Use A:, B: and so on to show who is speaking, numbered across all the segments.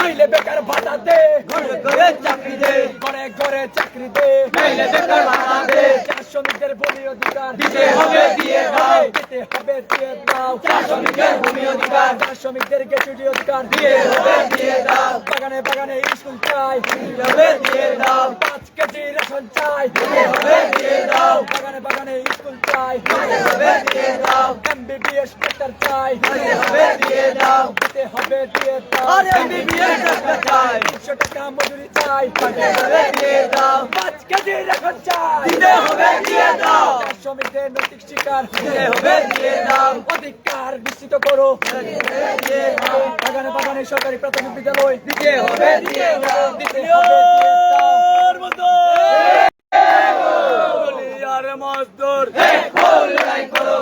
A: নইলে বেকার ভাতা দে,
B: ঘরে ঘরে চাকরি দে,
A: ঘরে ঘরে চাকরি দে,
B: নইলে বেকার ভাতা দে,
A: চা শ্রমিকদের ভূমি অধিকার
B: দিতে হবে দিয়ে দাও,
A: দিতে হবে দিয়ে দাও,
B: চা শ্রমিকের ভূমি অধিকার
A: চা শ্রমিকদের গ্যাচুটি অধিকার
B: দিয়ে হবে দিয়ে দাও,
A: বাগানে বাগানে স্কুল চাই,
B: দিতে হবে দিয়ে দাও,
A: 5 কেজি রেশন চাই,
B: দিতে হবে দিয়ে দাও,
A: বাগানে বাগানে স্কুল চাই,
B: দিতে হবে দিয়ে দাও,
A: MBBS ডাক্তার চাই,
B: দিতে হবে দিয়ে দাও,
A: দিতে হবে দিয়ে দাও,
B: আর MBBS ডাক্তার চাই,
A: 300 টাকা মজুরি চাই,
B: দিতে হবে দিয়ে দাও,
A: 5 কেজি রেশন চাই,
B: দিতে হবে দিয়ে দাও,
A: চা শ্রমিকদের নৈতিক শিকার,
B: দিতে হবে দিয়ে দাও,
A: অধিকার নিশ্চিত করো,
B: দিয়ে দাও,
A: বাগানে বাগানে সরকারি প্রাথমিক বিদ্যালয়
B: দিতে হবে দিয়ে দাও,
A: দিতে হবে দিয়ে দাও।
B: দুনিয়ার মজদুর লড়াই করো,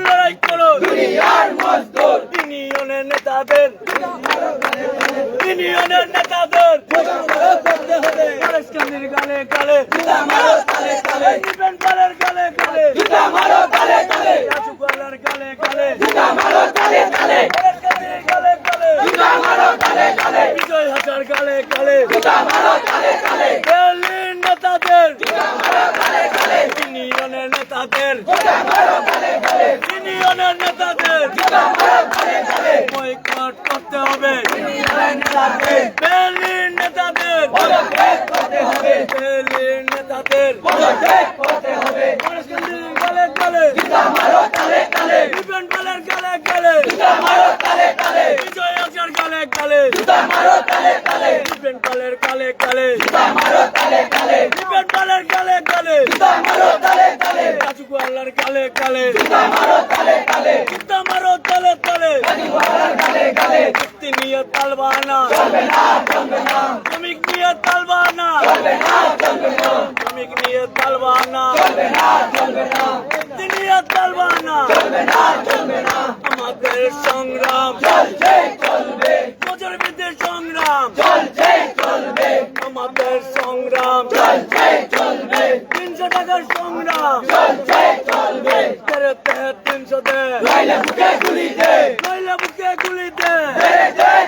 B: লড়াই করো, দুনিয়ার মজদুর, ইউনিয়নের নেতাদের, ইউনিয়নের নেতাদের করতে হবে, কালের গালে গালে, জুতা মারো তালে তালে, ডিফেন্স পালের গালে গালে, জুতা মারো তালে তালে, রাজুকালার গালে গালে, জুতা মারো তালে তালে, গালে গালে, জুতা মারো তালে তালে, বিজয় হাজার গালে গালে, জুতা মারো তালে তালে, দিল্লির নেতাদের, জুতা মারো তালে তালে, ইউনিয়নের নেতাদের, জুতা মারো তালে তালে, ইউনিয়নের নেতাদের, জুতা মারো তালে তালে, বয়কট করতে হবে, ইউনিয়নের নেতাদের, দিল্লির নেতাদের, পদত্যাগ করতে হবে, দিল্লির নেতাদের, পদত্যাগ করতে হবে, গালে গালে, জুতা মারো তালে তালে, ডিফেন্স পালের গালে গালে, জুতা মারো তালে তালে, বিজয় হাজার গালে গালে, জুতা মারো তালে তালে, ডিফেন্স পালের গালে গালে, জুতা মারো তালে তালে, ডিফেন্স পালের গালে গালে, জুতা মারো তালে তালে, রাজুকালার গালে গালে, জুতা মারো তালে তালে, জুতা মারো তালে তালে, রাজুকালার গালে গালে, মুক্তি নিয়ে তালবানা চলবে না চলবে না, শ্রমিক নিয়ে তালবানা চলবে না চলবে না, শ্রমিক নিয়ে তালবানা চলবে না চলবে না, মুক্তি নিয়ে তালবানা চলবে না চলবে না, আমাদের সংগ্রাম চলছে চলবে, মজুর বিরুদ্ধে সংগ্রাম চলছে চলবে, আমাদের সংগ্রাম চলছে চলবে, 300 টাকার সংগ্রাম চলছে চলবে, 300 দে, নইলে বুকে গুলি দে, নইলে বুকে গুলি দে,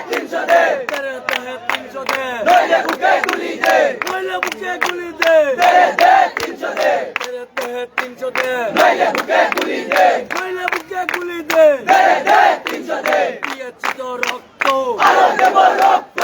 B: 300 দে, 300 দে, নইলে বুকে গুলি দে, নইলে বুকে গুলি দে, 300 দে, 300 দে, নইলে বুকে গুলি দে, নইলে বুকে গুলি দে, 300 দে, দিয়েছি তো রক্ত, আরো দেব রক্ত,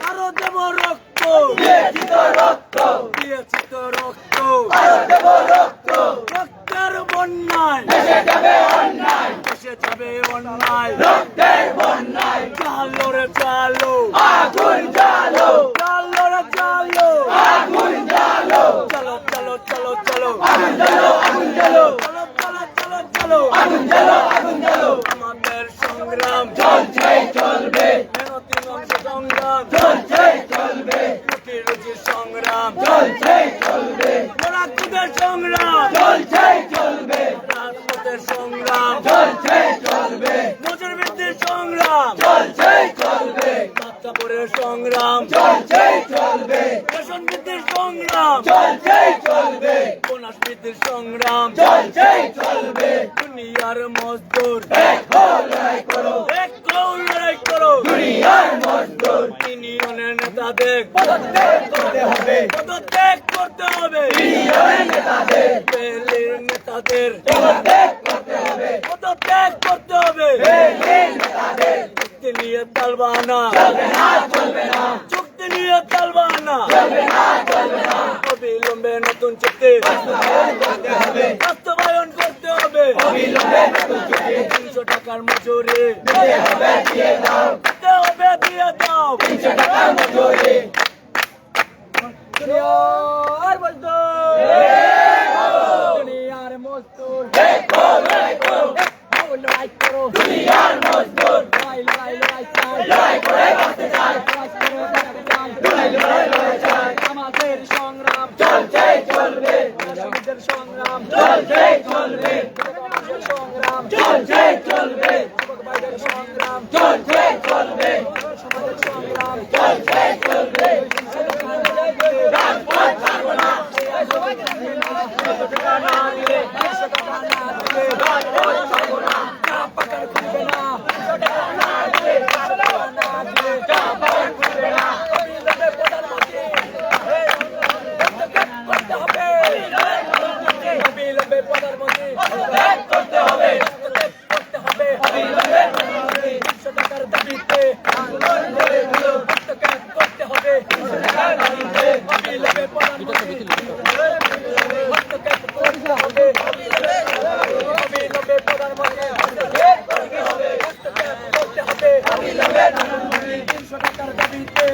B: আরো দেব রক্ত, দিয়েছি তো রক্ত, দিয়েছি তো রক্ত, আরো দেব রক্ত, রক্তের বন্যায় দেশে যাবে অন্যায়, দেশে যাবে অন্যায়, রক্তের বন্যায়, চালো রে চালো, আগুন জ্বালো, চালো রে চালো, আগুন জ্বালো, চলো চলো চলো চলো, আগুন জ্বালো আগুন জ্বালো, চলো চলো চলো চলো, আগুন জ্বালো আগুন জ্বালো, আমাদের সংগ্রাম চলছে চলবে, মেহনতি মানুষ সংগ্রাম চলছে চলবে, রুটি রুটি সংগ্রাম চলছে চলবে, মোরাকুদের সংগ্রাম চলছে চলবে, রাজপথের সংগ্রাম চলছে চলবে, মজুর বৃদ্ধির সংগ্রাম চলছে চলবে, বাচ্চাপুরের সংগ্রাম চলছে চলবে, রেশন বৃদ্ধির সংগ্রাম চলছে চলবে, বোনাস বৃদ্ধির সংগ্রাম চলছে চলবে, দুনিয়ার মজদুর এক লড়াই করো, এক লড়াই করো, দুনিয়ার মজদুর, ইউনিয়নের নেতাদের পদত্যাগ করতে হবে, পদত্যাগ করতে হবে, ইউনিয়নের নেতাদের, দিল্লির নেতাদের পদত্যাগ করতে হবে, পদত্যাগ করতে হবে, দিল্লির নেতাদের, চুক্তি নিয়ে তালবানা চলবে না চলবে না, চুক্তি নিয়ে তালবানা চলবে না চলবে না, অবিলম্বে নতুন চুক্তি বাস্তবায়ন করতে হবে, বাস্তবায়ন করতে হবে, অবিলম্বে নতুন চুক্তি, 300 টাকার মজুরি দিতে হবে দিয়ে দাও, দিতে হবে দিয়ে দাও, 300 টাকার মজুরি,
A: দুনিয়ার মজদুর, দুনিয়ার মজদুর,
B: লড়াই করো,
A: লড়াই করো,
B: দুনিয়ার মজদুর,
A: লড়াই লড়াই লড়াই চাই,
B: লড়াই করে বাঁচতে চাই, লড়াই লড়াই লড়াই চাই,
A: আমাদের সংগ্রাম
B: চলছে চলবে,
A: শ্রমিকদের সংগ্রাম
B: চলছে চলবে,
A: মানুষের সংগ্রাম
B: চলছে চলবে,
A: যুবক ভাইদের সংগ্রাম
B: চলছে চলবে,
A: সমাজের সংগ্রাম
B: চলছে চলবে, রাজপথ ছাড়বো না,
A: টাকা না দিলে রাজপথ ছাড়বো না, চা পাকার খুলবে না, টাকা না দিলে চা পাকার খুলবে টাকার দাবিতে হস্তক্ষেপ করতে হবে অবিলম্বে প্রধানমন্ত্রী হস্তক্ষেপ করতে হবে অবিলম্বে প্রধানমন্ত্রী হস্তক্ষেপ করতে হবে 300 টাকার দাবিতে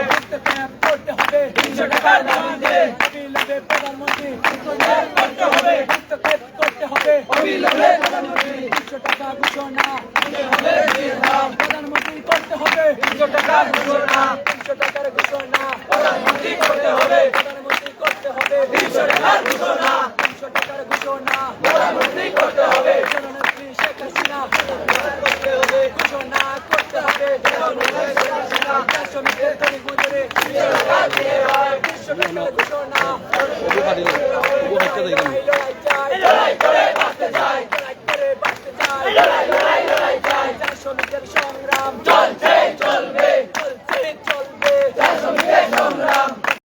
A: হস্তক্ষেপ করতে হবে 300 টাকার দাবিতে অবিলম্বে প্রধানমন্ত্রী হস্তক্ষেপ করতে হবে অবিলম্বে প্রধানমন্ত্রী 300 টাকা ঘোষণা প্রধানমন্ত্রী করতে হবে 300 টাকার ঘোষণা 300 টাকার ঘোষণা প্রধানমন্ত্রী করতে হবে 300 টাকার ঘোষণা 300 টাকার ঘোষণা প্রধানমন্ত্রী করতে হবে জননেত্রী শেখ হাসিনা করতে হবে ঘোষণা করতে হবে শ্রমিকের দৈনিক মজুরি 300 টাকার ঘোষণা লড়াই চাই লড়াই করে বাঁচতে চাই লড়াই করে বাঁচতে চাই লড়াই চাই শ্রমিকের সংগ্রাম